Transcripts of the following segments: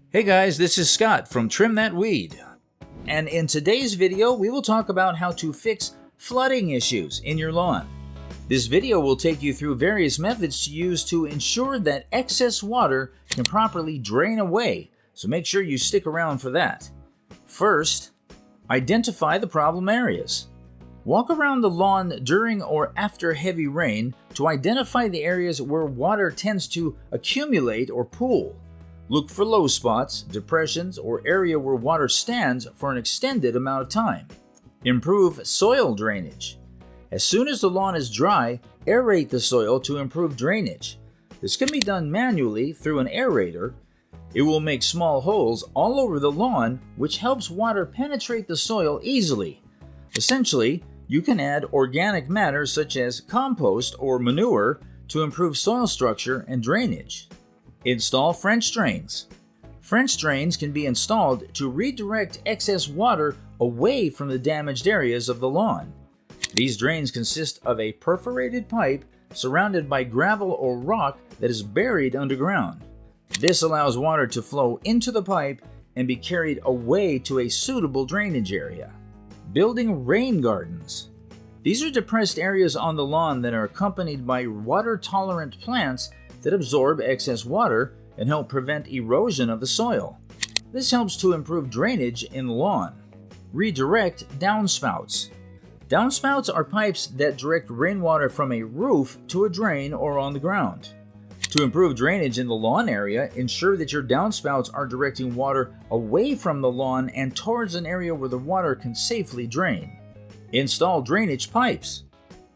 Hey guys, this is Scott from Trim That Weed. And in today's video, we will talk about how to fix flooding issues in your lawn. This video will take you through various methods to use to ensure that excess water can properly drain away, so make sure you stick around for that. First, identify the problem areas. Walk around the lawn during or after heavy rain to identify the areas where water tends to accumulate or pool. Look for low spots, depressions, or area where water stands for an extended amount of time. Improve soil drainage. As soon as the lawn is dry, aerate the soil to improve drainage. This can be done manually through an aerator. It will make small holes all over the lawn, which helps water penetrate the soil easily. Essentially, you can add organic matter such as compost or manure to improve soil structure and drainage. Install French drains. French drains can be installed to redirect excess water away from the damaged areas of the lawn. These drains consist of a perforated pipe surrounded by gravel or rock that is buried underground. This allows water to flow into the pipe and be carried away to a suitable drainage area. Building rain gardens. These are depressed areas on the lawn that are accompanied by water-tolerant plants that absorb excess water and help prevent erosion of the soil. This helps to improve drainage in the lawn. Redirect downspouts. Downspouts are pipes that direct rainwater from a roof to a drain or on the ground. To improve drainage in the lawn area, ensure that your downspouts are directing water away from the lawn and towards an area where the water can safely drain. Install drainage pipes.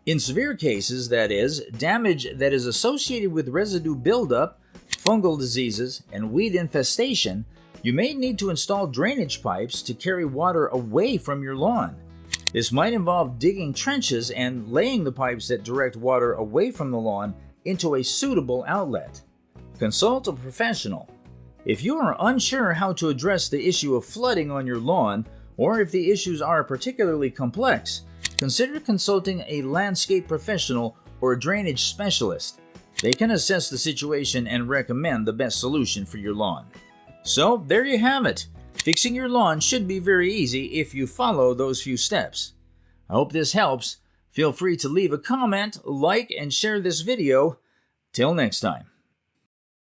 In severe cases, that is, damage that is associated with residue buildup, fungal diseases, and weed infestation, you may need to install drainage pipes to carry water away from your lawn. This might involve digging trenches and laying the pipes that direct water away from the lawn into a suitable outlet. Consult a professional. If you are unsure how to address the issue of flooding on your lawn, or if the issues are particularly complex, consider consulting a landscape professional or a drainage specialist. They can assess the situation and recommend the best solution for your lawn. So, there you have it. Fixing your lawn should be very easy if you follow those few steps. I hope this helps. Feel free to leave a comment, like, and share this video. Till next time.